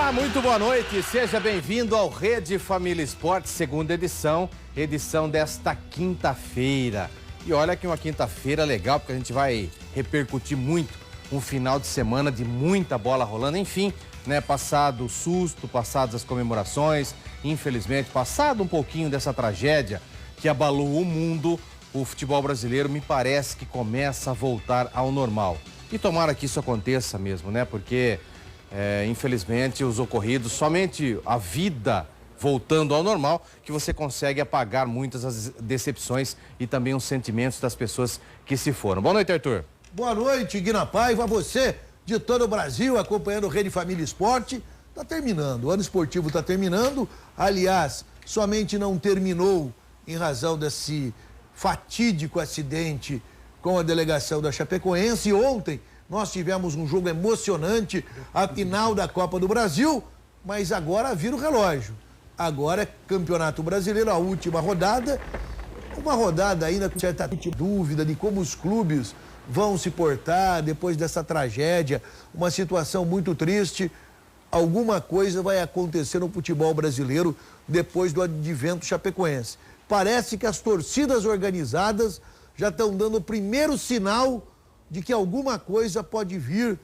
Olá, muito boa noite. Seja bem-vindo ao Rede Família Esporte, segunda edição desta quinta-feira. E olha que uma quinta-feira legal, porque a gente vai repercutir muito um final de semana de muita bola rolando. Enfim, né, passado o susto, passadas as comemorações, infelizmente, passado um pouquinho dessa tragédia que abalou o mundo, o futebol brasileiro me parece que começa a voltar ao normal. E tomara que isso aconteça mesmo, né? Porque, infelizmente, os ocorridos, somente a vida voltando ao normal, que você consegue apagar muitas as decepções e também os sentimentos das pessoas que se foram. Boa noite, Arthur. Boa noite, Guina Paiva, você de todo o Brasil acompanhando o Rede Família Esporte. Tá terminando, o ano esportivo tá terminando, aliás, somente não terminou em razão desse fatídico acidente com a delegação da Chapecoense. Ontem nós tivemos um jogo emocionante, a final da Copa do Brasil, mas agora vira o relógio. Agora é Campeonato Brasileiro, a última rodada, uma rodada ainda com certa dúvida de como os clubes vão se portar depois dessa tragédia, uma situação muito triste. Alguma coisa vai acontecer no futebol brasileiro depois do advento chapecoense. Parece que as torcidas organizadas já estão dando o primeiro sinal de que alguma coisa pode vir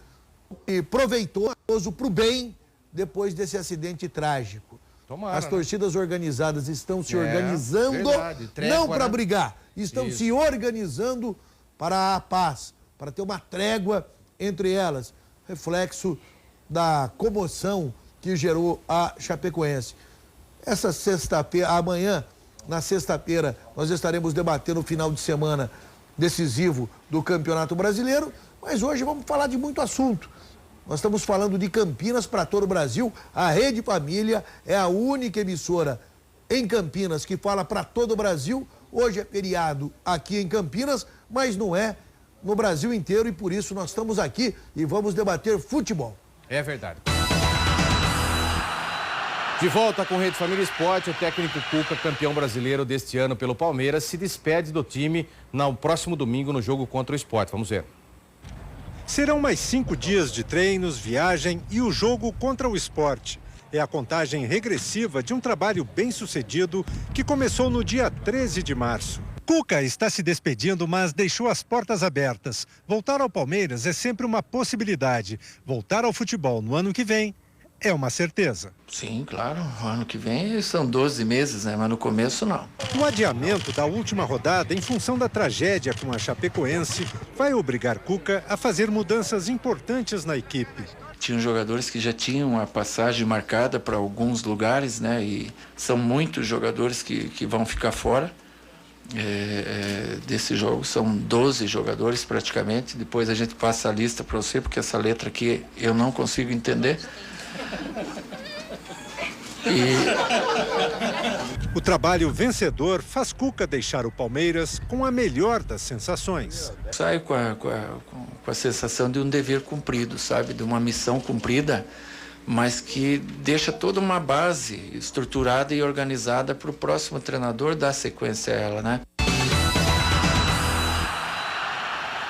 proveitoso para o bem depois desse acidente trágico. Tomara, as torcidas organizadas estão se organizando, trégua, não para né? brigar, estão se organizando para a paz, para ter uma trégua entre elas, reflexo da comoção que gerou a Chapecoense. Essa sexta-feira, amanhã, na sexta-feira, nós estaremos debatendo o final de semana decisivo do Campeonato Brasileiro, mas hoje vamos falar de muito assunto. Nós estamos falando de Campinas para todo o Brasil. A Rede Família é a única emissora em Campinas que fala para todo o Brasil. Hoje é feriado aqui em Campinas, mas não é no Brasil inteiro, e por isso nós estamos aqui e vamos debater futebol. É verdade. De volta com Rede Família Esporte, o técnico Cuca, campeão brasileiro deste ano pelo Palmeiras, se despede do time no próximo domingo no jogo contra o Sport. Vamos ver. Serão mais 5 dias de treinos, viagem e o jogo contra o Sport. É a contagem regressiva de um trabalho bem sucedido que começou no dia 13 de março. Cuca está se despedindo, mas deixou as portas abertas. Voltar ao Palmeiras é sempre uma possibilidade. Voltar ao futebol no ano que vem é uma certeza. Sim, claro. O ano que vem são 12 meses, né? Mas no começo não. O adiamento da última rodada, em função da tragédia com a Chapecoense, vai obrigar Cuca a fazer mudanças importantes na equipe. Tinham jogadores que já tinham a passagem marcada para alguns lugares, né? E são muitos jogadores que vão ficar fora desse jogo. São 12 jogadores praticamente. Depois a gente passa a lista para você, porque essa letra aqui eu não consigo entender. O trabalho vencedor faz Cuca deixar o Palmeiras com a melhor das sensações. Saio com a sensação de um dever cumprido, sabe? De uma missão cumprida, mas que deixa toda uma base estruturada e organizada para o próximo treinador dar sequência a ela, né?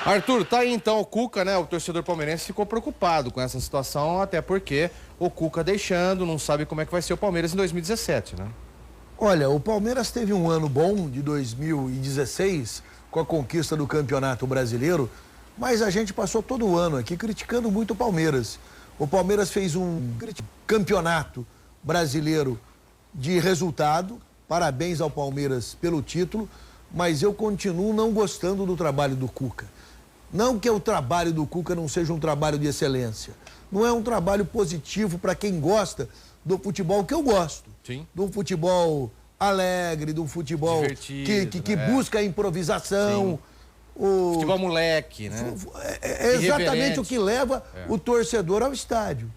Arthur, tá aí então o Cuca, né? O torcedor palmeirense ficou preocupado com essa situação, até porque o Cuca deixando, não sabe como é que vai ser o Palmeiras em 2017, né? Olha, o Palmeiras teve um ano bom de 2016 com a conquista do Campeonato Brasileiro, mas a gente passou todo o ano aqui criticando muito o Palmeiras. O Palmeiras fez um campeonato brasileiro de resultado, parabéns ao Palmeiras pelo título, mas eu continuo não gostando do trabalho do Cuca. Não que o trabalho do Cuca não seja um trabalho de excelência. Não é um trabalho positivo para quem gosta do futebol que eu gosto. Sim. Do futebol alegre, do futebol divertido, que busca a improvisação. O futebol moleque, né? É exatamente o que leva o torcedor ao estádio.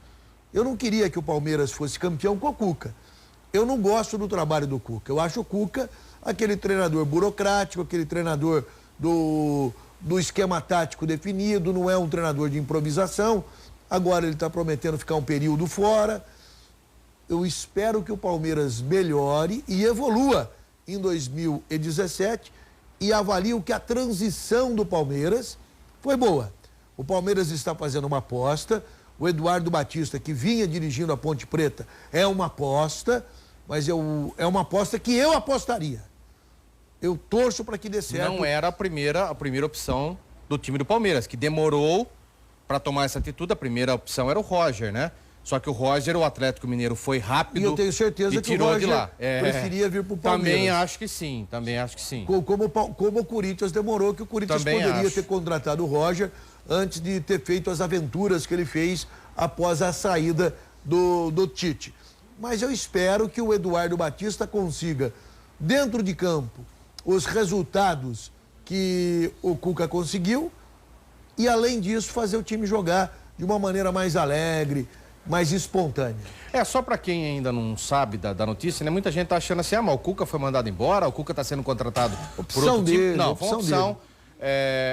Eu não queria que o Palmeiras fosse campeão com o Cuca. Eu não gosto do trabalho do Cuca. Eu acho o Cuca aquele treinador burocrático, aquele treinador do esquema tático definido, não é um treinador de improvisação. Agora ele está prometendo ficar um período fora. Eu espero que o Palmeiras melhore e evolua em 2017 e avalio que a transição do Palmeiras foi boa. O Palmeiras está fazendo uma aposta, o Eduardo Batista, que vinha dirigindo a Ponte Preta, é uma aposta, mas é uma aposta que eu apostaria. Eu torço para que dê certo. Não era a primeira opção do time do Palmeiras, que demorou para tomar essa atitude. A primeira opção era o Roger, né? Só que o Roger, o Atlético Mineiro, foi rápido. E eu tenho certeza que o Roger preferia vir para o Palmeiras. Também acho que sim, também acho que sim. Como o Corinthians demorou, que o Corinthians também poderia acho. ter contratado o Roger antes de ter feito as aventuras que ele fez após a saída do Tite. Mas eu espero que o Eduardo Batista consiga, dentro de campo, os resultados que o Cuca conseguiu e, além disso, fazer o time jogar de uma maneira mais alegre, mais espontânea. Só para quem ainda não sabe da notícia, né? Muita gente tá achando assim, mas o Cuca foi mandado embora, o Cuca tá sendo contratado por outro time. Não, foi uma opção.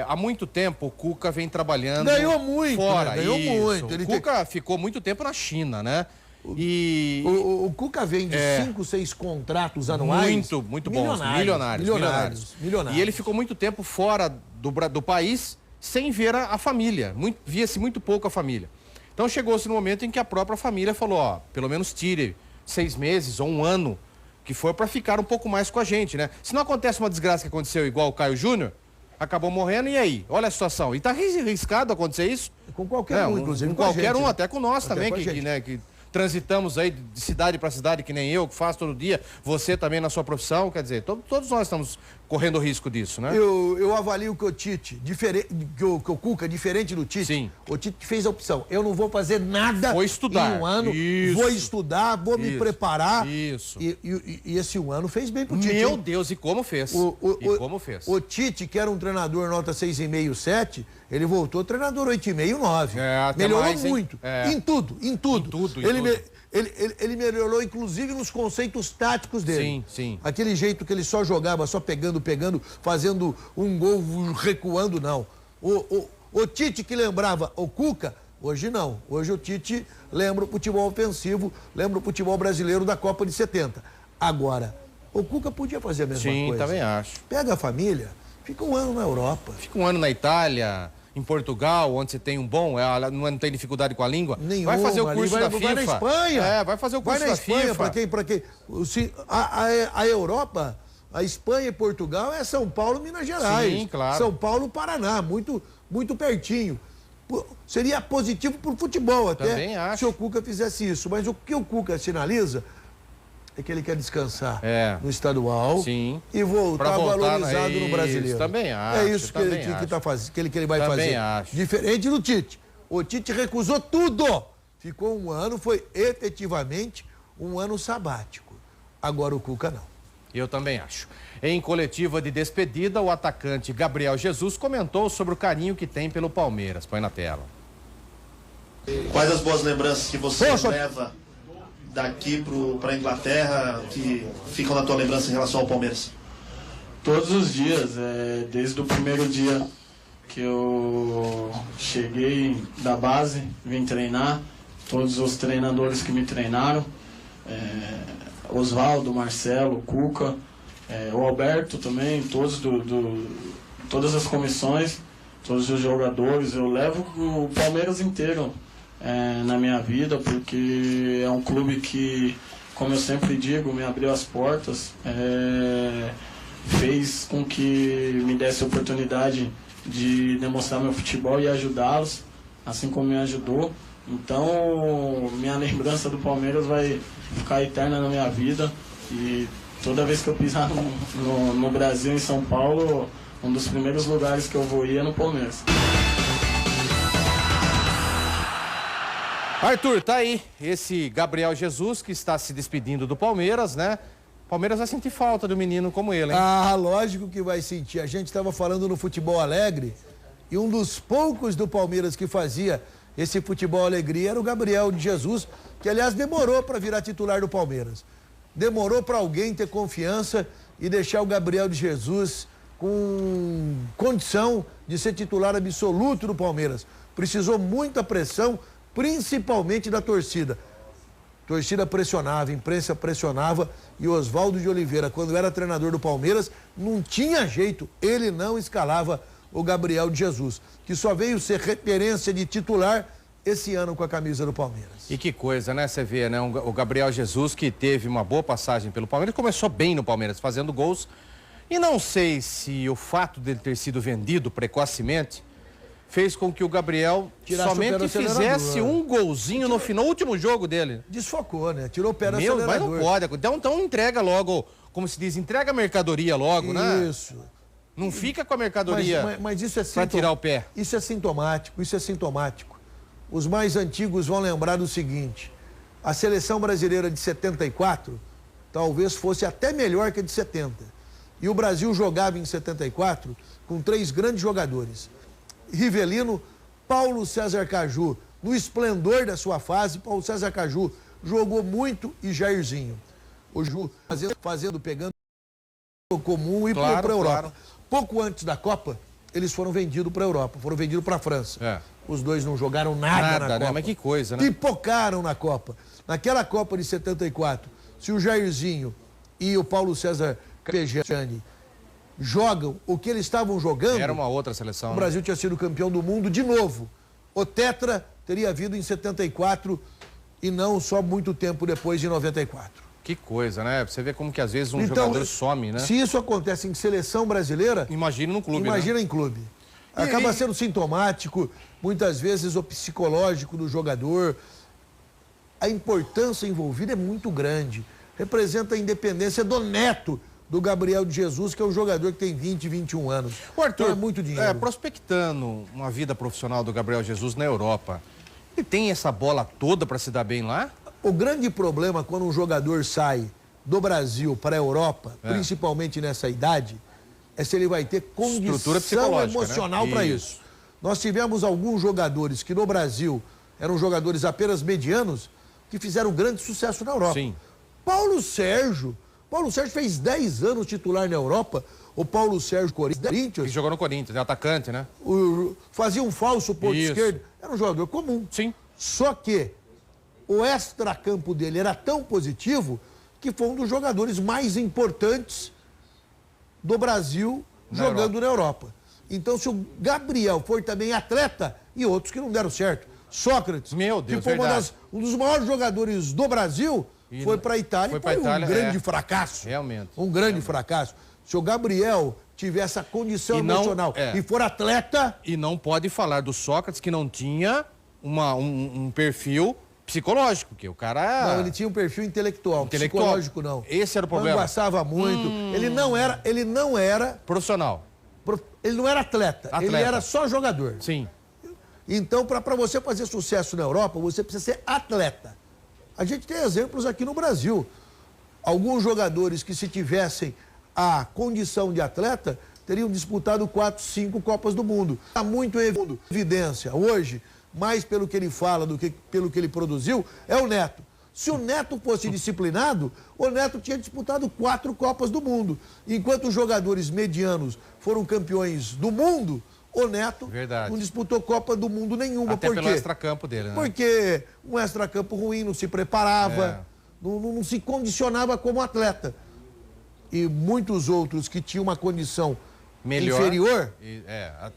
Há muito tempo o Cuca vem trabalhando ganhou muito, fora. Né? Ganhou muito. O Cuca ficou muito tempo na China, né? O Cuca vem de 5, 6 contratos anuais. Muito bons, milionários. E ele ficou muito tempo fora do país sem ver a família. Via-se muito pouco a família. Então chegou-se no momento em que a própria família falou, pelo menos tire 6 meses ou 1 ano, que for para ficar um pouco mais com a gente, né? Se não acontece uma desgraça que aconteceu igual o Caio Júnior, acabou morrendo, e aí? Olha a situação. E tá arriscado acontecer isso? Com qualquer um, inclusive com qualquer um, até com nós até também, que transitamos aí de cidade para cidade, que nem eu, que faço todo dia, você também na sua profissão, quer dizer, todos nós estamos correndo o risco disso, né? Eu avalio que o Tite, que o Cuca, diferente do Tite, sim, o Tite fez a opção, eu não vou fazer nada vou estudar. Em 1 ano, vou estudar, vou me preparar. Isso. E esse 1 ano fez bem pro Tite. Meu Deus, e como fez? Como fez? O Tite, que era um treinador nota 6,5, 7, ele voltou treinador 8,5, 9. Melhorou muito. Em tudo. Ele melhorou, inclusive, nos conceitos táticos dele. Sim. Aquele jeito que ele só jogava, só pegando, fazendo um gol, recuando, não. O Tite que lembrava o Cuca, hoje não. Hoje o Tite lembra o futebol ofensivo, lembra o futebol brasileiro da Copa de 70. Agora, o Cuca podia fazer a mesma coisa. Sim, também acho. Pega a família, fica 1 ano na Europa. Fica 1 ano na Itália, em Portugal, onde você tem um bom, não tem dificuldade com a língua. Nenhuma, vai fazer o curso da FIFA. Vai na Espanha. Vai fazer o curso da FIFA. Para quem? A Europa, a Espanha e Portugal é São Paulo, Minas Gerais. Sim, claro. São Paulo, Paraná, muito pertinho. Seria positivo para o futebol até se o Cuca fizesse isso. Mas o que o Cuca sinaliza é que ele quer descansar no estadual e voltar valorizado no brasileiro. Isso, também acho. É isso que ele vai fazer. Acho. Diferente do Tite. O Tite recusou tudo. Ficou 1 ano, foi efetivamente 1 ano sabático. Agora o Cuca não. Eu também acho. Em coletiva de despedida, o atacante Gabriel Jesus comentou sobre o carinho que tem pelo Palmeiras. Põe na tela. Quais as boas lembranças que você leva daqui para a Inglaterra, que ficam na tua lembrança em relação ao Palmeiras? Todos os dias, desde o primeiro dia que eu cheguei da base, vim treinar, todos os treinadores que me treinaram, Osvaldo, Marcelo, Cuca, o Alberto também, todas as comissões, todos os jogadores, eu levo o Palmeiras inteiro na minha vida, porque é um clube que, como eu sempre digo, me abriu as portas, fez com que me desse a oportunidade de demonstrar meu futebol e ajudá-los, assim como me ajudou. Então, minha lembrança do Palmeiras vai ficar eterna na minha vida, e toda vez que eu pisar no Brasil, em São Paulo, um dos primeiros lugares que eu vou ir é no Palmeiras. Arthur, tá aí esse Gabriel Jesus que está se despedindo do Palmeiras, né? O Palmeiras vai sentir falta de um menino como ele, hein? Lógico que vai sentir. A gente estava falando no futebol alegre e um dos poucos do Palmeiras que fazia esse futebol alegria era o Gabriel de Jesus, que aliás demorou para virar titular do Palmeiras. Demorou para alguém ter confiança e deixar o Gabriel de Jesus com condição de ser titular absoluto do Palmeiras. Precisou muita pressão, principalmente da torcida. A torcida pressionava, a imprensa pressionava, e o Osvaldo de Oliveira, quando era treinador do Palmeiras, não tinha jeito, ele não escalava o Gabriel de Jesus, que só veio ser referência de titular esse ano com a camisa do Palmeiras. E que coisa, né? Você vê, né? O Gabriel Jesus, que teve uma boa passagem pelo Palmeiras, começou bem no Palmeiras, fazendo gols. E não sei se o fato dele ter sido vendido precocemente fez com que o Gabriel somente fizesse um golzinho no final, no último jogo dele. Desfocou, né? Tirou o pé do acelerador. Mas não pode. Então entrega logo, como se diz, entrega a mercadoria logo, né? Isso. Não fica com a mercadoria mas isso é para tirar o pé. Isso é sintomático. Os mais antigos vão lembrar do seguinte: a seleção brasileira de 74 talvez fosse até melhor que a de 70. E o Brasil jogava em 74 com 3 grandes jogadores. Rivelino, Paulo César Caju, no esplendor da sua fase. Paulo César Caju jogou muito, e Jairzinho. O Ju pegando o comum e para a Europa. Claro. Pouco antes da Copa, eles foram vendidos para a Europa, foram vendidos para a França. É. Os dois não jogaram nada na Copa. Né? Mas que coisa, né? Pipocaram na Copa. Naquela Copa de 74, se o Jairzinho e o Paulo César Pejani jogam o que eles estavam jogando... Era uma outra seleção. O Brasil tinha sido campeão do mundo de novo. O tetra teria vindo em 74 e não só muito tempo depois, em 94. Que coisa, né? Você vê como que às vezes um jogador some, né? Se isso acontece em seleção brasileira... Imagina no clube, Imagina em clube. Acaba sendo sintomático, muitas vezes o psicológico do jogador. A importância envolvida é muito grande. Representa a independência do neto do Gabriel de Jesus, que é um jogador que tem 20, 21 anos. O Arthur, então é muito dinheiro. Prospectando uma vida profissional do Gabriel Jesus na Europa, ele tem essa bola toda para se dar bem lá? O grande problema quando um jogador sai do Brasil para a Europa, principalmente nessa idade, é se ele vai ter condição emocional, né, para isso. Nós tivemos alguns jogadores que no Brasil eram jogadores apenas medianos, que fizeram grande sucesso na Europa. Sim. Paulo Sérgio fez 10 anos titular na Europa. O Paulo Sérgio Corinthians. Que jogou no Corinthians, é atacante, né? Fazia um falso ponto esquerdo. Era um jogador comum. Sim. Só que o extracampo dele era tão positivo que foi um dos jogadores mais importantes do Brasil jogando na Europa. Então, se o Gabriel for também atleta, e outros que não deram certo, Sócrates, meu Deus, que foi um dos maiores jogadores do Brasil, foi para a Itália e foi um grande fracasso. Realmente. Um grande fracasso. Se o Gabriel tiver essa condição emocional e for atleta... E não pode falar do Sócrates, que não tinha um perfil psicológico, que o cara... Não, ele tinha um perfil intelectual. Psicológico não. Esse era o problema. Manguaçava muito. Ele não era... Profissional. Ele não era atleta. Ele era só jogador. Sim. Então, para você fazer sucesso na Europa, você precisa ser atleta. A gente tem exemplos aqui no Brasil. Alguns jogadores que, se tivessem a condição de atleta, teriam disputado 4, 5 Copas do Mundo. Há muito evidência hoje, mais pelo que ele fala do que pelo que ele produziu, é o Neto. Se o Neto fosse disciplinado, o Neto tinha disputado 4 Copas do Mundo. Enquanto os jogadores medianos foram campeões do mundo, o Neto não disputou Copa do Mundo nenhuma. Até pelo extracampo dele, né? Porque um extracampo ruim, não se preparava, não se condicionava como atleta. E muitos outros que tinham uma condição inferior,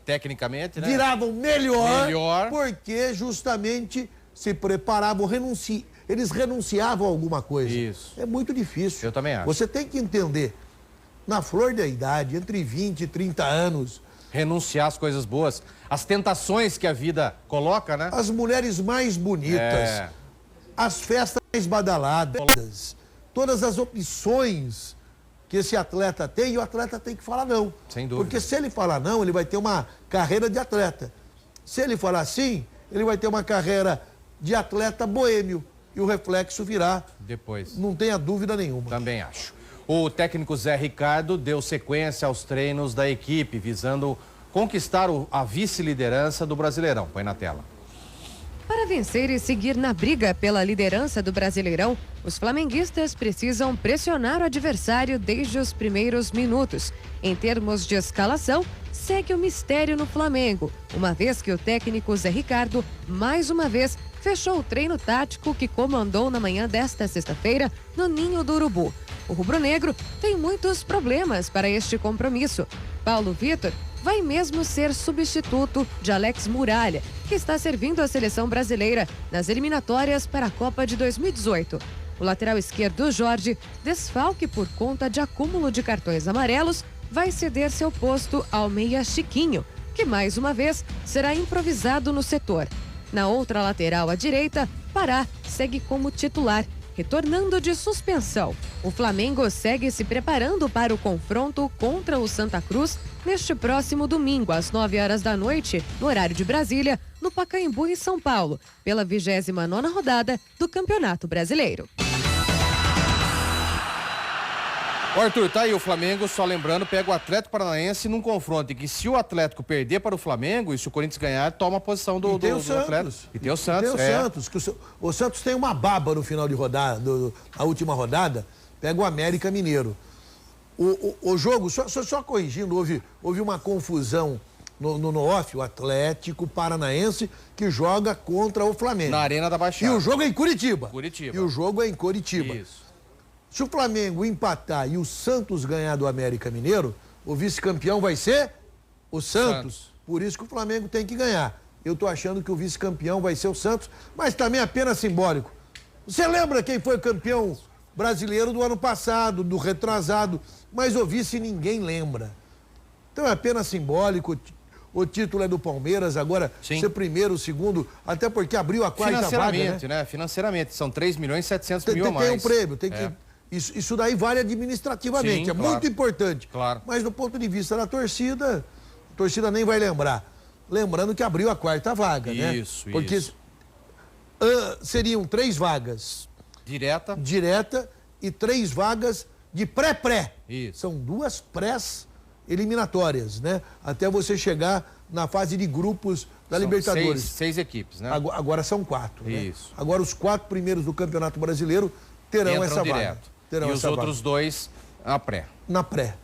tecnicamente, né? Viravam melhor porque justamente se preparavam, eles renunciavam a alguma coisa. Isso. É muito difícil. Eu também acho. Você tem que entender, na flor da idade, entre 20 e 30 anos... Renunciar às coisas boas, as tentações que a vida coloca, né? As mulheres mais bonitas, as festas mais badaladas, todas as opções que esse atleta tem, e o atleta tem que falar não. Sem dúvida. Porque se ele falar não, ele vai ter uma carreira de atleta. Se ele falar sim, ele vai ter uma carreira de atleta boêmio. E o reflexo virá depois. Não tenha dúvida nenhuma. Também acho. O técnico Zé Ricardo deu sequência aos treinos da equipe, visando conquistar a vice-liderança do Brasileirão. Põe na tela. Para vencer e seguir na briga pela liderança do Brasileirão, os flamenguistas precisam pressionar o adversário desde os primeiros minutos. Em termos de escalação, segue o mistério no Flamengo, uma vez que o técnico Zé Ricardo, mais uma vez, fechou o treino tático que comandou na manhã desta sexta-feira no Ninho do Urubu. O rubro-negro tem muitos problemas para este compromisso. Paulo Vitor vai mesmo ser substituto de Alex Muralha, que está servindo a seleção brasileira nas eliminatórias para a Copa de 2018. O lateral esquerdo Jorge, desfalque por conta de acúmulo de cartões amarelos, vai ceder seu posto ao meia Chiquinho, que mais uma vez será improvisado no setor. Na outra lateral à direita, Pará segue como titular, retornando de suspensão. O Flamengo segue se preparando para o confronto contra o Santa Cruz neste próximo domingo, às 9 da noite, no horário de Brasília, no Pacaembu, em São Paulo, pela 29ª rodada do Campeonato Brasileiro. Arthur, tá aí o Flamengo, só lembrando, pega o Atlético Paranaense num confronto em que se o Atlético perder para o Flamengo e se o Corinthians ganhar, toma a posição do Atlético. E tem o Santos. Tem o Santos, que o Santos tem uma baba no final de rodada, na última rodada, pega o América Mineiro. O jogo, só corrigindo, houve uma confusão no off, o Atlético Paranaense que joga contra o Flamengo. Na Arena da Baixada. E o jogo é em Curitiba. E o jogo é em Curitiba. Isso. Se o Flamengo empatar e o Santos ganhar do América Mineiro, o vice-campeão vai ser o Santos. Por isso que o Flamengo tem que ganhar. Eu tô achando que o vice-campeão vai ser o Santos, mas também é apenas simbólico. Você lembra quem foi o campeão brasileiro do ano passado, do retrasado, mas o vice ninguém lembra. Então é apenas simbólico. O título é do Palmeiras, agora ser primeiro, segundo, até porque abriu a quarta vaga, financeiramente, né? Financeiramente, são 3.700.000 a mais. Tem um prêmio, tem que... Isso daí vale administrativamente, Sim, claro. Muito importante. Claro. Mas do ponto de vista da torcida, a torcida nem vai lembrar. Lembrando que abriu a quarta vaga, né? Isso. Porque seriam 3 vagas. Direta e 3 vagas de pré-pré. Isso. São 2 prés eliminatórias, né? Até você chegar na fase de grupos da Libertadores. 6 equipes, né? Agora são 4, né? Isso. Agora os 4 primeiros do Campeonato Brasileiro terão essa vaga. E os outros 2 na pré. Na pré.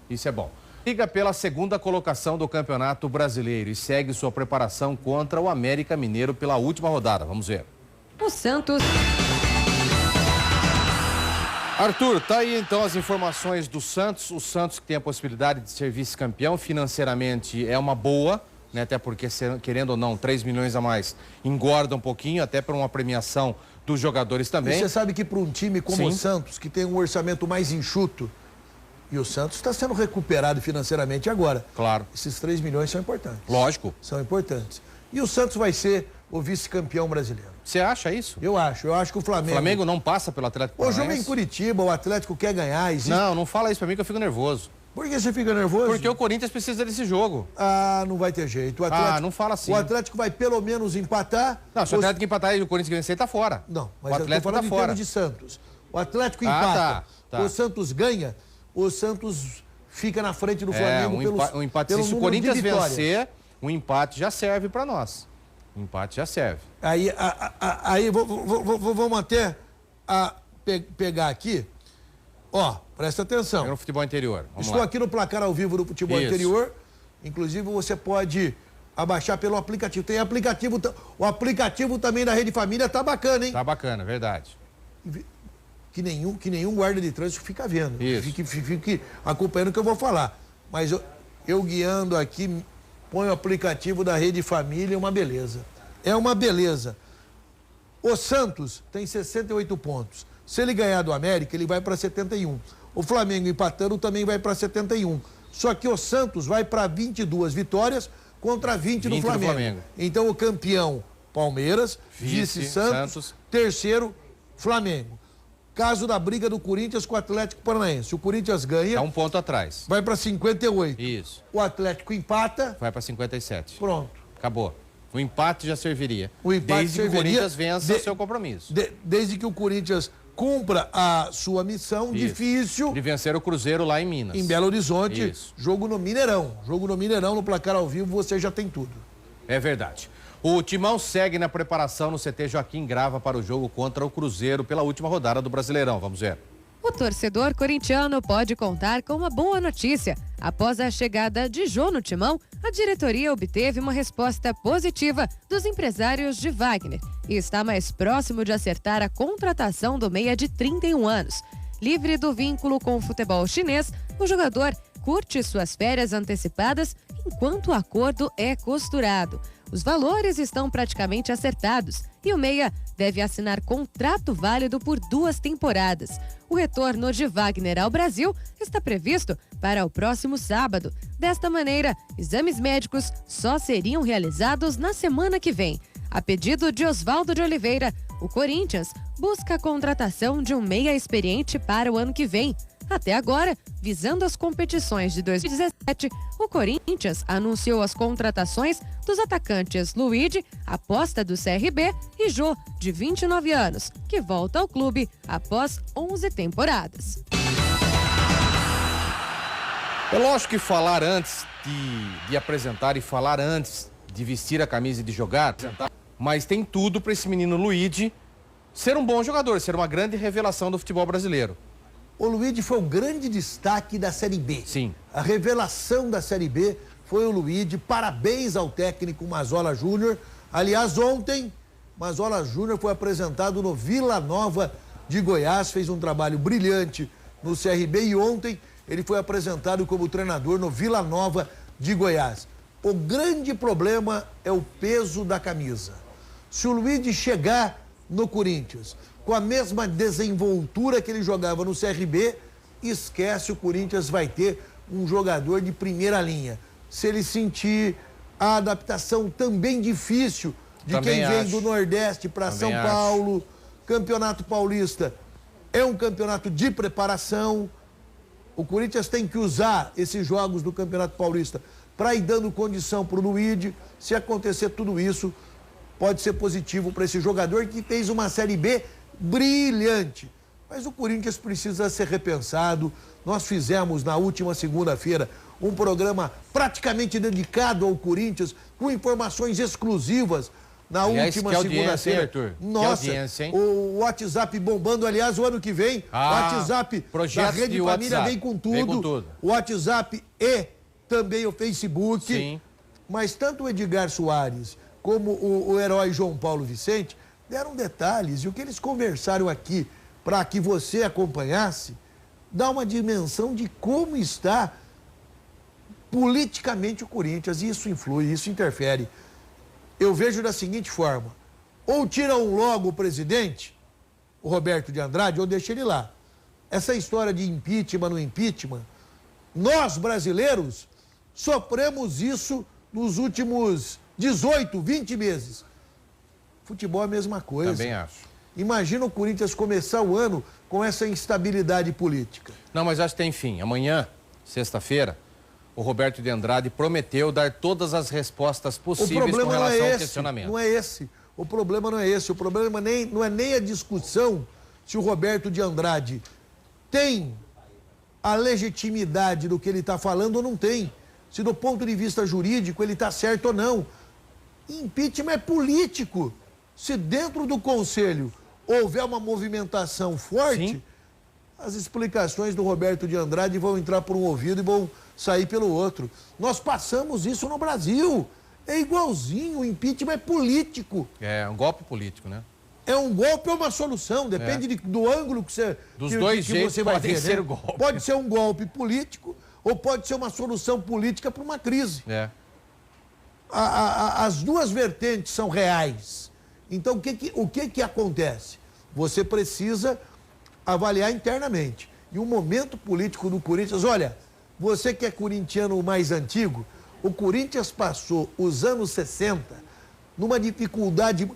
Isso é bom. Liga pela 2ª colocação do Campeonato Brasileiro e segue sua preparação contra o América Mineiro pela última rodada. Vamos ver. O Santos... Arthur, tá aí então as informações do Santos. O Santos que tem a possibilidade de ser vice-campeão, financeiramente é uma boa, né? Até porque, querendo ou não, 3 milhões a mais engorda um pouquinho, até para uma premiação dos jogadores também. Você sabe que para um time como o Santos, que tem um orçamento mais enxuto, e o Santos está sendo recuperado financeiramente agora. Claro. Esses 3 milhões são importantes. Lógico. São importantes. E o Santos vai ser o vice-campeão brasileiro. Você acha isso? Eu acho que o Flamengo... O Flamengo não passa pelo Atlético Paranaense? O jogo é em Curitiba, o Atlético quer ganhar. Existe... Não fala isso para mim que eu fico nervoso. Por que você fica nervoso? Porque o Corinthians precisa desse jogo. Ah, não vai ter jeito. O Atlético, não fala assim. O Atlético vai pelo menos empatar. Não, se o Atlético empatar e o Corinthians vencer, tá fora. Não, mas o Atlético tá fora. De Santos. O Atlético empata, tá. O Santos ganha, o Santos fica na frente do Flamengo um empate. Se o Corinthians vencer, um empate já serve para nós. Um empate já serve. Aí vamos até pegar aqui. Ó, presta atenção. No futebol interior. Estou aqui no placar ao vivo do futebol interior. Inclusive, você pode abaixar pelo aplicativo. Tem aplicativo, o aplicativo também da Rede Família tá bacana, hein? Tá bacana, verdade. Que nenhum guarda de trânsito fica vendo. Isso. Fique acompanhando o que eu vou falar. Mas eu guiando aqui, põe o aplicativo da Rede Família, é uma beleza. É uma beleza. O Santos tem 68 pontos. Se ele ganhar do América, ele vai para 71. O Flamengo empatando também vai para 71. Só que o Santos vai para 22 vitórias contra 20 do Flamengo. Então o campeão Palmeiras, vice Santos, terceiro Flamengo. Caso da briga do Corinthians com o Atlético Paranaense. O Corinthians ganha. Tá um ponto atrás. Vai para 58. Isso. O Atlético empata. Vai para 57. Pronto. Acabou. O empate já serviria. O empate desde que o Corinthians vença o seu compromisso. Desde que o Corinthians cumpra a sua missão difícil. De vencer o Cruzeiro lá em Minas. Em Belo Horizonte. Isso. Jogo no Mineirão. Jogo no Mineirão, no placar ao vivo, você já tem tudo. É verdade. O Timão segue na preparação no CT Joaquim Grava para o jogo contra o Cruzeiro pela última rodada do Brasileirão. Vamos ver. O torcedor corintiano pode contar com uma boa notícia. Após a chegada de Jô no Timão, a diretoria obteve uma resposta positiva dos empresários de Wagner e está mais próximo de acertar a contratação do meia de 31 anos. Livre do vínculo com o futebol chinês, o jogador curte suas férias antecipadas enquanto o acordo é costurado. Os valores estão praticamente acertados e o meia deve assinar contrato válido por 2 temporadas. O retorno de Wagner ao Brasil está previsto para o próximo sábado. Desta maneira, exames médicos só seriam realizados na semana que vem. A pedido de Oswaldo de Oliveira, o Corinthians busca a contratação de um meia experiente para o ano que vem. Até agora, visando as competições de 2017, o Corinthians anunciou as contratações dos atacantes Luigi, aposta do CRB, e Jô, de 29 anos, que volta ao clube após 11 temporadas. É lógico que falar antes de apresentar e falar antes de vestir a camisa e de jogar, mas tem tudo para esse menino Luigi ser um bom jogador, ser uma grande revelação do futebol brasileiro. O Luigi foi o grande destaque da Série B. Sim. A revelação da Série B foi o Luigi. Parabéns ao técnico Mazzola Júnior. Aliás, ontem, Mazzola Júnior foi apresentado no Vila Nova de Goiás, fez um trabalho brilhante no CRB e ontem ele foi apresentado como treinador no Vila Nova de Goiás. O grande problema é o peso da camisa. Se o Luigi chegar no Corinthians com a mesma desenvoltura que ele jogava no CRB, esquece, o Corinthians vai ter um jogador de primeira linha. Se ele sentir a adaptação também difícil de quem vem do Nordeste para São Paulo, Campeonato Paulista é um campeonato de preparação. O Corinthians tem que usar esses jogos do Campeonato Paulista para ir dando condição para o Luigi. Se acontecer tudo isso, pode ser positivo para esse jogador que fez uma Série B brilhante. Mas o Corinthians precisa ser repensado. Nós fizemos na última segunda-feira um programa praticamente dedicado ao Corinthians, com informações exclusivas na última segunda-feira. Nossa, o WhatsApp bombando. Aliás, o ano que vem, o WhatsApp da Rede Família vem com tudo. O WhatsApp e também o Facebook. Sim. Mas tanto o Edgar Soares como o herói João Paulo Vicente deram detalhes. E o que eles conversaram aqui, para que você acompanhasse, dá uma dimensão de como está politicamente o Corinthians. E isso influi, isso interfere. Eu vejo da seguinte forma: ou tiram logo o presidente, o Roberto de Andrade, ou deixa ele lá. Essa história de impeachment, no impeachment, nós brasileiros sofremos isso nos últimos 18, 20 meses. Futebol é a mesma coisa. Também acho. Imagina o Corinthians começar o ano com essa instabilidade política. Não, mas acho que tem fim. Amanhã, sexta-feira, o Roberto de Andrade prometeu dar todas as respostas possíveis com relação ao questionamento. Não é esse. O problema não é esse. O problema não é nem a discussão se o Roberto de Andrade tem a legitimidade do que ele está falando ou não tem. Se do ponto de vista jurídico ele está certo ou não. Impeachment é político. Se dentro do Conselho houver uma movimentação forte, sim, as explicações do Roberto de Andrade vão entrar por um ouvido e vão sair pelo outro. Nós passamos isso no Brasil. É igualzinho, o impeachment é político. É um golpe político, né? É um golpe ou uma solução, depende do ângulo que você, dos dois jeitos você vai podem ver, ser né? golpe. Pode ser um golpe político ou pode ser uma solução política para uma crise. É. As duas vertentes são reais. Então, o que acontece? Você precisa avaliar internamente. E o momento político do Corinthians, olha, você que é corintiano mais antigo, o Corinthians passou os anos 60 numa dificuldade,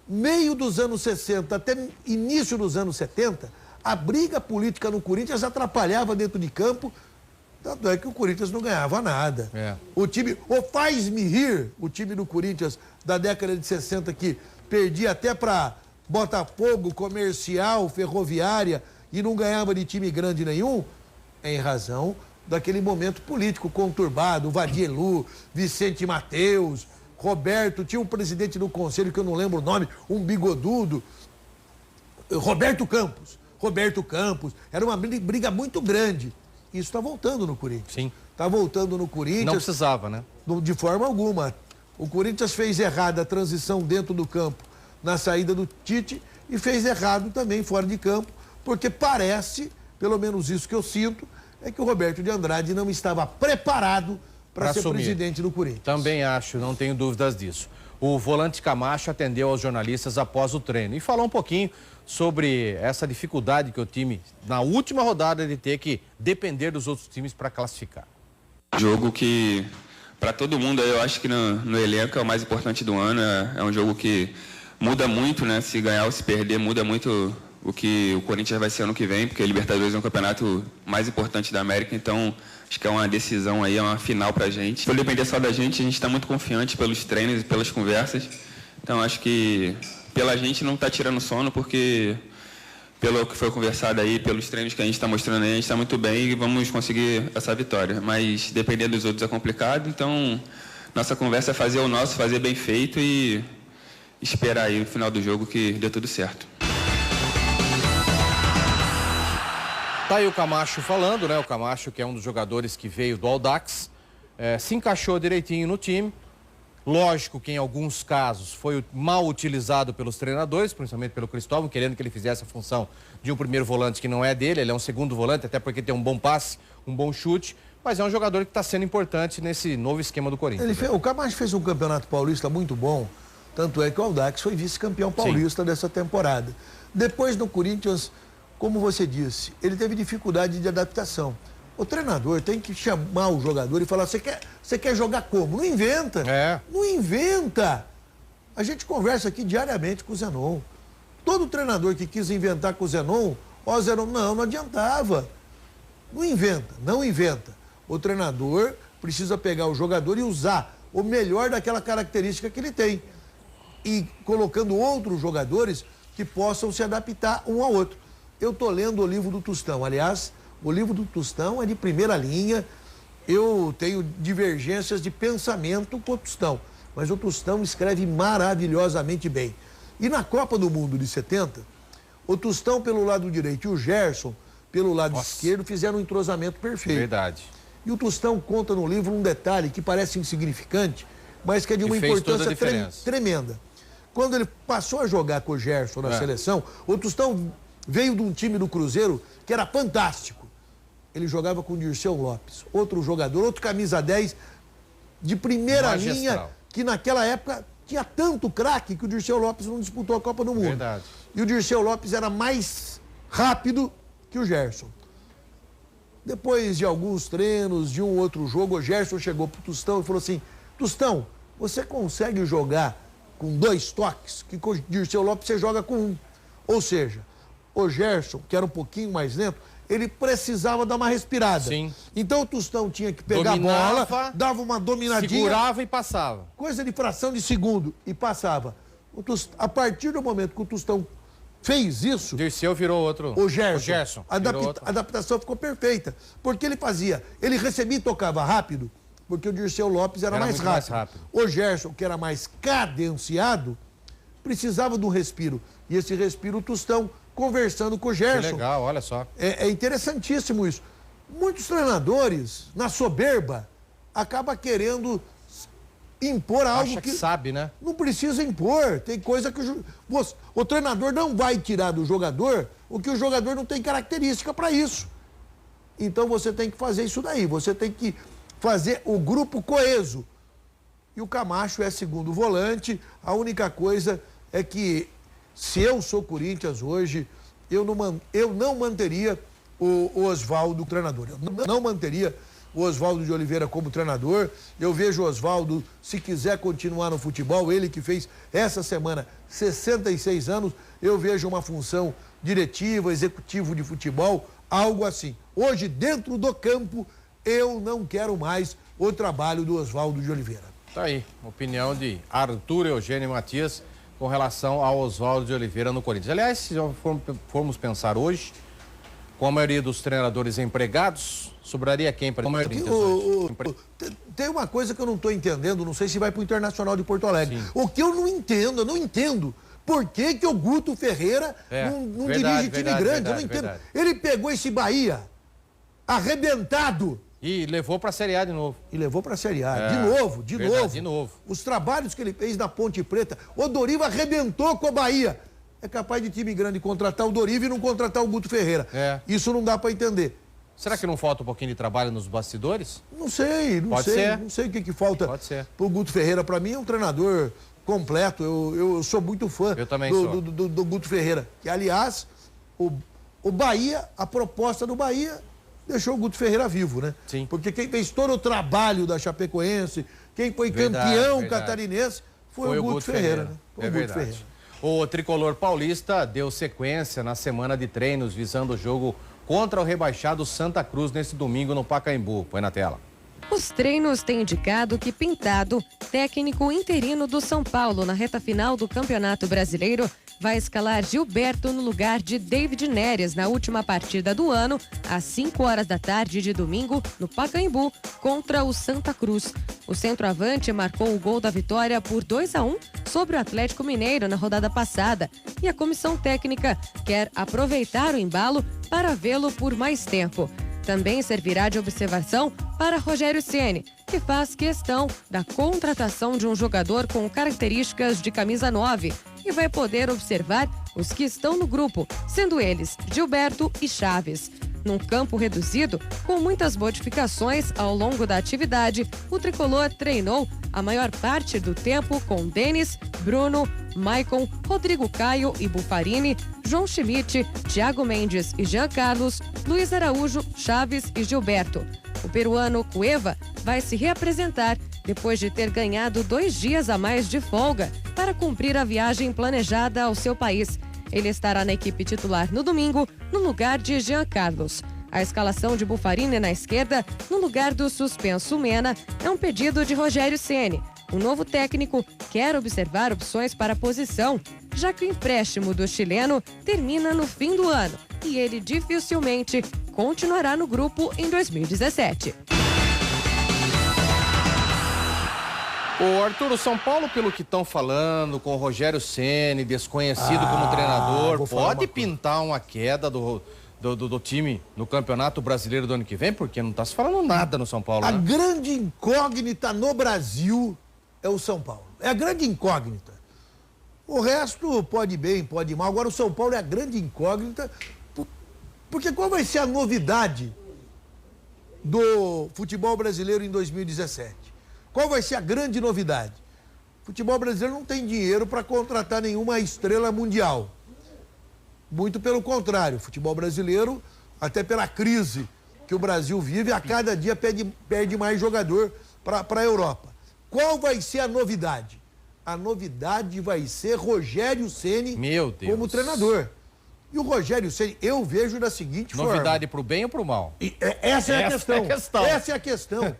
meio dos anos 60 até início dos anos 70, a briga política no Corinthians atrapalhava dentro de campo, tanto é que o Corinthians não ganhava nada. É. O Faz-me Rir, o time do Corinthians da década de 60, que perdia até para Botafogo, Comercial, Ferroviária, e não ganhava de time grande nenhum, em razão daquele momento político conturbado, Vadielu, Vicente Mateus, Roberto, tinha um presidente do conselho que eu não lembro o nome, um bigodudo, Roberto Campos, era uma briga muito grande. Isso está voltando no Corinthians. Sim. Está voltando no Corinthians. Não precisava, né? De forma alguma. O Corinthians fez errado a transição dentro do campo na saída do Tite e fez errado também fora de campo porque parece, pelo menos isso que eu sinto, é que o Roberto de Andrade não estava preparado para ser presidente do Corinthians. Também acho, não tenho dúvidas disso. O volante Camacho atendeu aos jornalistas após o treino e falou um pouquinho sobre essa dificuldade que o time, na última rodada, de ter que depender dos outros times para classificar. Jogo que, para todo mundo, eu acho que no elenco é o mais importante do ano. É um jogo que muda muito, né? Se ganhar ou se perder, muda muito o que o Corinthians vai ser ano que vem, porque a Libertadores é um campeonato mais importante da América, então acho que é uma decisão aí, é uma final pra gente. Se depender só da gente, a gente está muito confiante pelos treinos e pelas conversas, então acho que pela gente não está tirando sono, porque pelo que foi conversado aí, pelos treinos que a gente está mostrando aí, a gente está muito bem e vamos conseguir essa vitória, mas depender dos outros é complicado, então nossa conversa é fazer o nosso, fazer bem feito e esperar aí no final do jogo que dê tudo certo. Tá aí o Camacho falando, né? O Camacho, que é um dos jogadores que veio do Audax, se encaixou direitinho no time. Lógico que em alguns casos foi mal utilizado pelos treinadores, principalmente pelo Cristóvão, querendo que ele fizesse a função de um primeiro volante que não é dele. Ele é um segundo volante, até porque tem um bom passe, um bom chute. Mas é um jogador que está sendo importante nesse novo esquema do Corinthians. O Camacho fez um campeonato paulista muito bom. Tanto é que o Audax foi vice-campeão paulista dessa temporada. Depois no Corinthians, como você disse, ele teve dificuldade de adaptação. O treinador tem que chamar o jogador e falar, você quer jogar como? Não inventa. Não inventa. A gente conversa aqui diariamente com o Zenon. Todo treinador que quis inventar com o Zenon, Zenon, não adiantava. Não inventa. O treinador precisa pegar o jogador e usar o melhor daquela característica que ele tem. E colocando outros jogadores que possam se adaptar um ao outro. Eu estou lendo o livro do Tostão. Aliás, o livro do Tostão é de primeira linha. Eu tenho divergências de pensamento com o Tostão. Mas o Tostão escreve maravilhosamente bem. E na Copa do Mundo de 70, o Tostão pelo lado direito e o Gerson pelo lado esquerdo fizeram um entrosamento perfeito. Verdade. E o Tostão conta no livro um detalhe que parece insignificante, mas que é de uma importância tremenda. Quando ele passou a jogar com o Gerson na seleção, o Tostão veio de um time do Cruzeiro que era fantástico. Ele jogava com o Dirceu Lopes, outro jogador, outro camisa 10 de primeira linha, que naquela época tinha tanto craque que o Dirceu Lopes não disputou a Copa do Mundo. Verdade. E o Dirceu Lopes era mais rápido que o Gerson. Depois de alguns treinos, de um outro jogo, o Gerson chegou pro Tostão e falou assim, Tostão, você consegue jogar com 2 toques, que com o Dirceu Lopes você joga com 1. Ou seja, o Gerson, que era um pouquinho mais lento, ele precisava dar uma respirada. Sim. Então o Tostão tinha que pegar a bola, dava uma dominadinha. Segurava e passava. Coisa de fração de segundo e passava. A partir do momento que o Tostão fez isso... Dirceu virou outro. O Gerson. A adaptação ficou perfeita. Porque ele recebia e tocava rápido, porque o Dirceu Lopes era mais rápido. O Gerson, que era mais cadenciado, precisava de um respiro. E esse respiro o Tostão conversando com o Gerson. Que legal, olha só. É interessantíssimo isso. Muitos treinadores, na soberba, acabam querendo impor algo Acha que sabe, né? Não precisa impor. Tem coisa que o treinador não vai tirar do jogador o que o jogador não tem característica para isso. Então você tem que fazer isso daí. Você tem que fazer o grupo coeso. E o Camacho é segundo volante. A única coisa é que, se eu sou Corinthians hoje, eu não manteria o Oswaldo treinador. Eu não manteria o Oswaldo de Oliveira como treinador. Eu vejo o Oswaldo, se quiser continuar no futebol, ele que fez essa semana 66 anos, eu vejo uma função diretiva, executivo de futebol, algo assim. Hoje, dentro do campo, eu não quero mais o trabalho do Oswaldo de Oliveira. Tá aí, opinião de Arthur Eugênio Matias com relação ao Oswaldo de Oliveira no Corinthians. Aliás, se formos pensar hoje, com a maioria dos treinadores empregados, sobraria quem para o Corinthians hoje? Tem uma coisa que eu não estou entendendo, não sei se vai para o Internacional de Porto Alegre. Sim. O que eu não entendo, por que o Guto Ferreira não dirige time grande? Eu não entendo. Ele pegou esse Bahia, arrebentado. E levou para a Série A de novo. De novo. Os trabalhos que ele fez na Ponte Preta. O Doriva arrebentou com a Bahia. é capaz de time grande contratar o Doriva e não contratar o Guto Ferreira. Isso não dá para entender. Será que não falta um pouquinho de trabalho nos bastidores? Não sei, não sei o que falta pro Guto Ferreira. Para mim é um treinador completo. Eu sou muito fã do Guto Ferreira. Que, aliás, o Bahia, a proposta do Bahia deixou o Guto Ferreira vivo, né? Sim. Porque quem fez todo o trabalho da Chapecoense, quem foi campeão catarinense, foi o Guto Ferreira. Né? Foi o Guto Ferreira. O tricolor paulista deu sequência na semana de treinos visando o jogo contra o rebaixado Santa Cruz nesse domingo no Pacaembu. Põe na tela. Os treinos têm indicado que Pintado, técnico interino do São Paulo na reta final do Campeonato Brasileiro, vai escalar Gilberto no lugar de David Neres na última partida do ano, às 5 horas da tarde de domingo, no Pacaembu, contra o Santa Cruz. O centroavante marcou o gol da vitória por 2-1 sobre o Atlético Mineiro na rodada passada e a comissão técnica quer aproveitar o embalo para vê-lo por mais tempo. Também servirá de observação para Rogério Ceni, que faz questão da contratação de um jogador com características de camisa 9 e vai poder observar os que estão no grupo, sendo eles Gilberto e Chaves. Num campo reduzido, com muitas modificações ao longo da atividade, o tricolor treinou a maior parte do tempo com Denis, Bruno, Maicon, Rodrigo Caio e Buffarini, João Schmidt, Thiago Mendes e Jean Carlos, Luiz Araújo, Chaves e Gilberto. O peruano Cueva vai se reapresentar depois de ter ganhado 2 dias a mais de folga para cumprir a viagem planejada ao seu país. Ele estará na equipe titular no domingo, no lugar de Jean Carlos. A escalação de Buffarini na esquerda, no lugar do suspenso Mena, é um pedido de Rogério Ceni. O novo técnico quer observar opções para a posição, já que o empréstimo do chileno termina no fim do ano e ele dificilmente continuará no grupo em 2017. Ô Arthur, o São Paulo, pelo que estão falando, com o Rogério Ceni, desconhecido como treinador, pode pintar uma queda do time no Campeonato Brasileiro do ano que vem? Porque não está se falando nada no São Paulo, A né? grande incógnita no Brasil é o São Paulo. É a grande incógnita. O resto pode ir bem, pode ir mal. Agora o São Paulo é a grande incógnita, porque qual vai ser a novidade do futebol brasileiro em 2017? Qual vai ser a grande novidade? O futebol brasileiro não tem dinheiro para contratar nenhuma estrela mundial. Muito pelo contrário, o futebol brasileiro, até pela crise que o Brasil vive, a cada dia perde mais jogador para a Europa. Qual vai ser a novidade? A novidade vai ser Rogério Ceni como treinador. E o Rogério Ceni, eu vejo da seguinte forma. Novidade pro bem ou pro mal? Essa é a questão. Essa é a questão.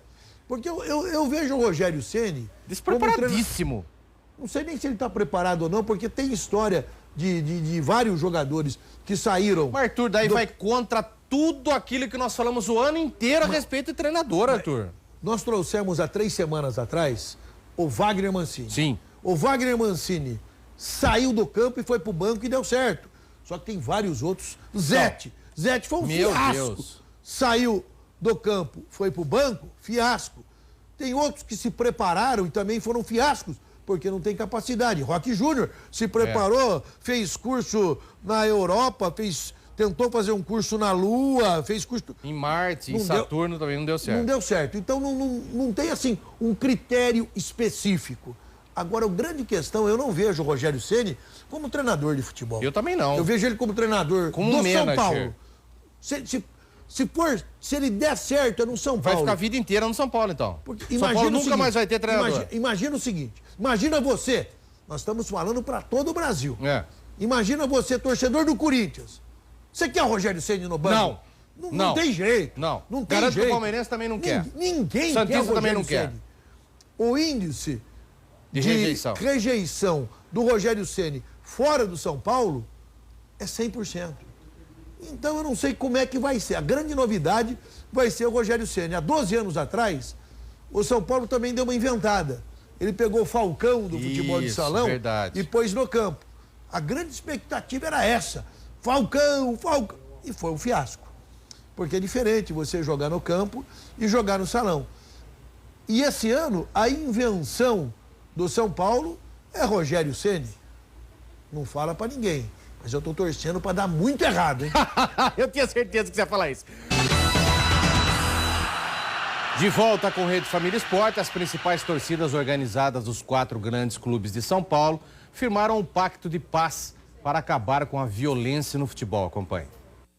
Porque eu vejo o Rogério Ceni despreparadíssimo. Não sei nem se ele está preparado ou não, porque tem história de vários jogadores que saíram. Mas, Arthur, daí vai contra tudo aquilo que nós falamos o ano inteiro a respeito de treinador, Arthur. Nós trouxemos há 3 semanas atrás o Wagner Mancini. Sim. O Wagner Mancini saiu do campo e foi pro banco e deu certo. Só que tem vários outros. Zete foi um fiasco. Deus. Saiu do campo, foi pro banco, fiasco. Tem outros que se prepararam e também foram fiascos, porque não tem capacidade. Roque Júnior se preparou, fez curso na Europa, tentou fazer um curso na Lua, fez curso... Em Marte, em Saturno também não deu certo. Não deu certo. Então não tem, assim, um critério específico. Agora, a grande questão, eu não vejo o Rogério Ceni como treinador de futebol. Eu também não. Eu vejo ele como treinador do São Paulo. Se ele der certo, é no São Paulo. Vai ficar a vida inteira no São Paulo, então. São Paulo nunca mais vai ter treinador. Imagina o seguinte, imagina você, nós estamos falando para todo o Brasil. Imagina você, torcedor do Corinthians. Você quer o Rogério Ceni no banco? Não tem jeito. Não. Não tem Garanto jeito. que o Palmeirense também não quer. Ninguém Santista quer o também Rogério não quer. Ceni. O índice de rejeição do Rogério Ceni fora do São Paulo é 100%. Então eu não sei como é que vai ser. A grande novidade vai ser o Rogério Ceni. Há 12 anos atrás, o São Paulo também deu uma inventada. Ele pegou o Falcão do futebol de salão e pôs no campo. A grande expectativa era essa. Falcão. E foi um fiasco. Porque é diferente você jogar no campo e jogar no salão. E esse ano, a invenção do São Paulo é Rogério Ceni. Não fala para ninguém. Mas eu tô torcendo para dar muito errado, hein? Eu tinha certeza que você ia falar isso. De volta com Rede Família Esporte, as principais torcidas organizadas dos 4 grandes clubes de São Paulo firmaram um pacto de paz para acabar com a violência no futebol. Acompanhe.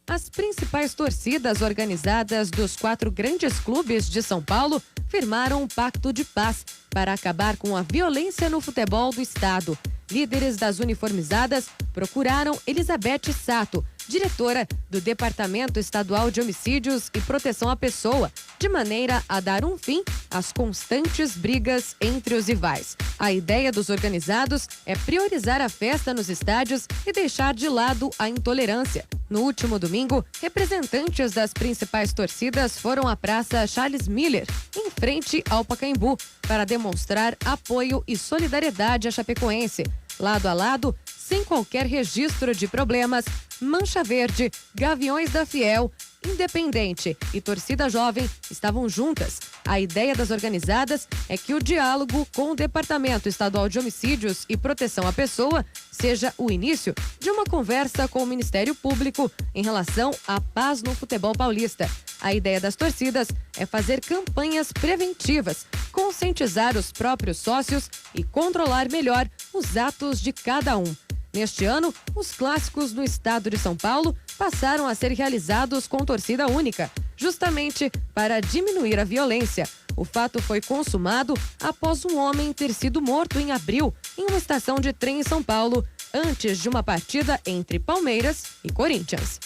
As principais torcidas organizadas dos 4 grandes clubes de São Paulo firmaram um pacto de paz para acabar com a violência no futebol do estado. Líderes das uniformizadas procuraram Elizabeth Sato, diretora do Departamento Estadual de Homicídios e Proteção à Pessoa, de maneira a dar um fim às constantes brigas entre os rivais. A ideia dos organizados é priorizar a festa nos estádios e deixar de lado a intolerância. No último domingo, representantes das principais torcidas foram à Praça Charles Miller, em frente ao Pacaembu, para demonstrar apoio e solidariedade à Chapecoense. Lado a lado, sem qualquer registro de problemas, Mancha Verde, Gaviões da Fiel, Independente e Torcida Jovem estavam juntas. A ideia das organizadas é que o diálogo com o Departamento Estadual de Homicídios e Proteção à Pessoa seja o início de uma conversa com o Ministério Público em relação à paz no futebol paulista. A ideia das torcidas é fazer campanhas preventivas, conscientizar os próprios sócios e controlar melhor os atos de cada um. Neste ano, os clássicos no estado de São Paulo passaram a ser realizados com torcida única, justamente para diminuir a violência. O fato foi consumado após um homem ter sido morto em abril em uma estação de trem em São Paulo, antes de uma partida entre Palmeiras e Corinthians.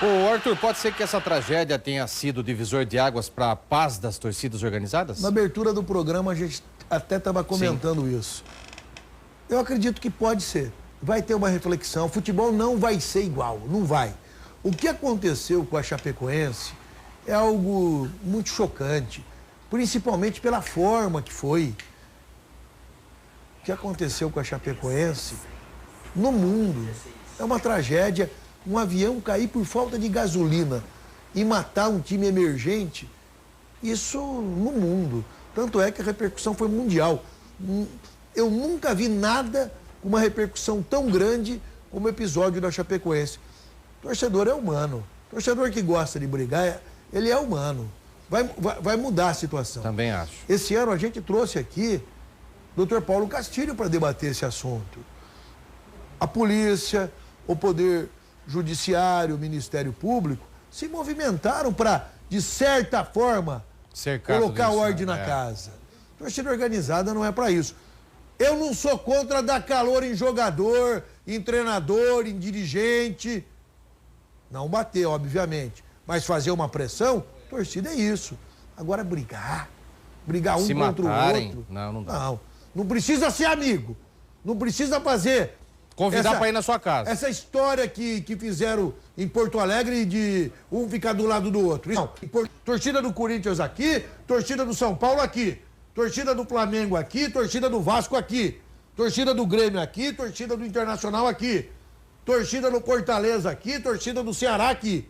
Ô, Arthur, pode ser que essa tragédia tenha sido divisor de águas para a paz das torcidas organizadas? Na abertura do programa, a gente até estava comentando isso. Eu acredito que pode ser. Vai ter uma reflexão. O futebol não vai ser igual, não vai. O que aconteceu com a Chapecoense é algo muito chocante, principalmente pela forma que foi. O que aconteceu com a Chapecoense no mundo é uma tragédia. Um avião cair por falta de gasolina e matar um time emergente, isso no mundo. Tanto é que a repercussão foi mundial. Eu nunca vi nada com uma repercussão tão grande como o episódio da Chapecoense. O torcedor é humano. O torcedor que gosta de brigar, ele é humano. Vai mudar a situação. Também acho. Esse ano a gente trouxe aqui o Dr. Paulo Castilho para debater esse assunto. A polícia, o Poder Judiciário, o Ministério Público se movimentaram para, de certa forma, colocar ordem na casa. Torcida organizada não é para isso. Eu não sou contra dar calor em jogador, em treinador, em dirigente. Não bater, obviamente. Mas fazer uma pressão, torcida é isso. Agora brigar um se contra matarem, o outro. não dá. Não precisa ser amigo. Não precisa fazer... Convidar para ir na sua casa. Essa história que fizeram em Porto Alegre de um ficar do lado do outro. Não, torcida do Corinthians aqui, torcida do São Paulo aqui, torcida do Flamengo aqui, torcida do Vasco aqui, torcida do Grêmio aqui, torcida do Internacional aqui, torcida do Fortaleza aqui, torcida do Ceará aqui.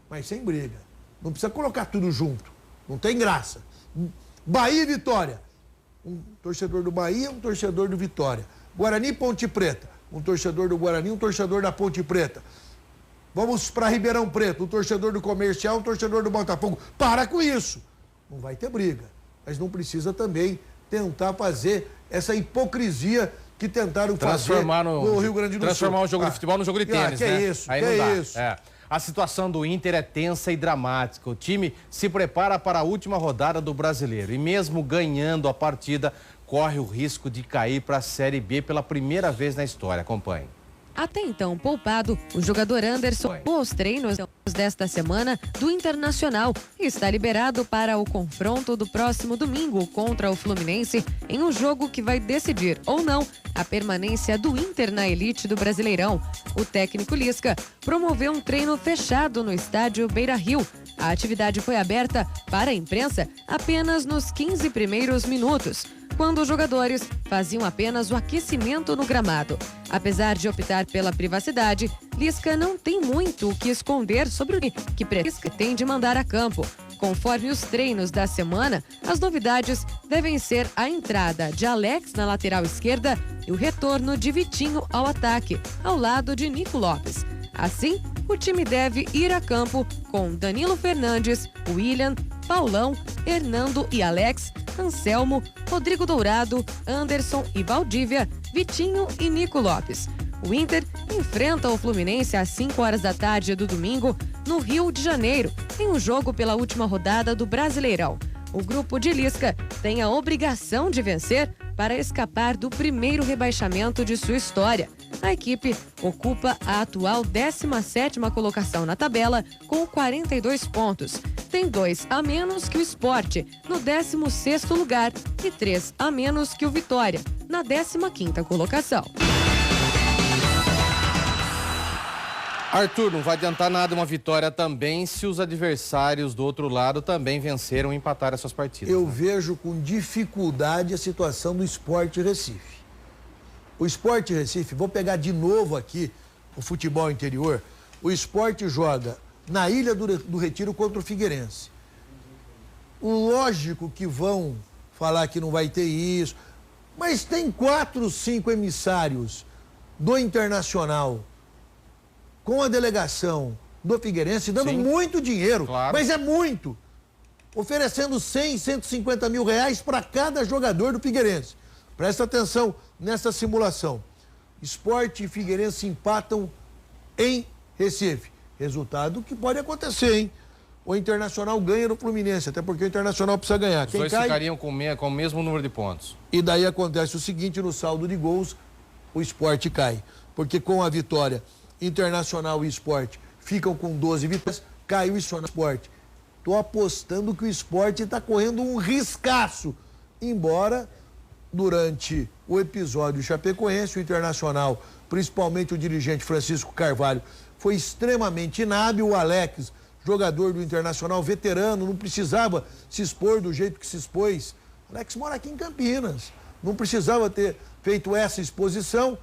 Mas sem briga. Não precisa colocar tudo junto. Não tem graça. Bahia e Vitória. Um torcedor do Bahia, um torcedor do Vitória. Guarani e Ponte Preta. Um torcedor do Guarani, um torcedor da Ponte Preta. Vamos para Ribeirão Preto. Um torcedor do Comercial, um torcedor do Botafogo. Para com isso. Não vai ter briga. Mas não precisa também tentar fazer essa hipocrisia que tentaram fazer no Rio Grande do Sul. Transformar o jogo de futebol no jogo de tênis, né? Isso, aí não dá. A situação do Inter é tensa e dramática. O time se prepara para a última rodada do Brasileiro. E mesmo ganhando a partida, corre o risco de cair para a Série B pela primeira vez na história. Acompanhe. Até então poupado, o jogador Anderson aos treinos desta semana do Internacional e está liberado para o confronto do próximo domingo contra o Fluminense em um jogo que vai decidir ou não a permanência do Inter na elite do Brasileirão. O técnico Lisca promoveu um treino fechado no estádio Beira-Rio. A atividade foi aberta para a imprensa apenas nos 15 primeiros minutos, quando os jogadores faziam apenas o aquecimento no gramado. Apesar de optar pela privacidade, Lisca não tem muito o que esconder sobre o que pretende mandar a campo. Conforme os treinos da semana, as novidades devem ser a entrada de Alex na lateral esquerda e o retorno de Vitinho ao ataque, ao lado de Nico Lopes. Assim, o time deve ir a campo com Danilo Fernandes, William, Paulão, Hernando e Alex, Anselmo, Rodrigo Dourado, Anderson e Valdívia, Vitinho e Nico Lopes. O Inter enfrenta o Fluminense às 5 horas da tarde do domingo, no Rio de Janeiro, em um jogo pela última rodada do Brasileirão. O grupo de Lisca tem a obrigação de vencer para escapar do primeiro rebaixamento de sua história. A equipe ocupa a atual 17ª colocação na tabela com 42 pontos. Tem 2 a menos que o Sport, no 16º lugar, e 3 a menos que o Vitória, na 15ª colocação. Arthur, não vai adiantar nada uma vitória também se os adversários do outro lado também venceram e empataram as suas partidas. Eu vejo com dificuldade a situação do Sport Recife. O Sport Recife, vou pegar de novo aqui o futebol interior, o Sport joga na Ilha do Retiro contra o Figueirense. Lógico que vão falar que não vai ter isso, mas tem 4, 5 emissários do Internacional com a delegação do Figueirense, dando muito dinheiro, claro. Mas é muito, oferecendo 100, 150 mil reais para cada jogador do Figueirense. Presta atenção nessa simulação. Sport e Figueirense empatam em Recife. Resultado que pode acontecer, hein? O Internacional ganha no Fluminense, até porque o Internacional precisa ganhar. Os dois ficariam com o mesmo número de pontos. E daí acontece o seguinte, no saldo de gols, o Sport cai. Porque com a vitória, Internacional e Sport ficam com 12 vitórias, cai o Sport. Estou apostando que o Sport está correndo um riscaço, embora durante o episódio Chapecoense, o Internacional, principalmente o dirigente Francisco Carvalho, foi extremamente inábil. O Alex, jogador do Internacional, veterano, não precisava se expor do jeito que se expôs. O Alex mora aqui em Campinas, não precisava ter feito essa exposição.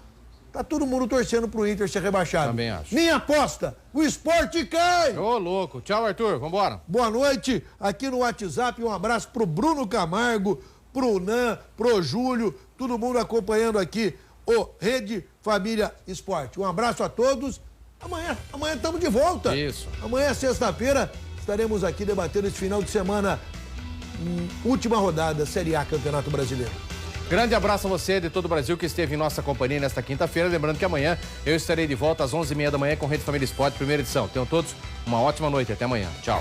Tá todo mundo torcendo pro Inter ser rebaixado. Também acho. Minha aposta, o Sport cai! Ô, louco. Tchau, Arthur. Vambora. Boa noite, aqui no WhatsApp, um abraço pro Bruno Camargo, pro Nan, pro Júlio, todo mundo acompanhando aqui o Rede Família Esporte. Um abraço a todos. Amanhã estamos de volta. Isso. Amanhã, sexta-feira, estaremos aqui debatendo esse final de semana, última rodada, Série A, Campeonato Brasileiro. Grande abraço a você de todo o Brasil que esteve em nossa companhia nesta quinta-feira. Lembrando que amanhã eu estarei de volta às 11h30 da manhã com Rede Família Esporte, primeira edição. Tenham todos uma ótima noite. Até amanhã. Tchau.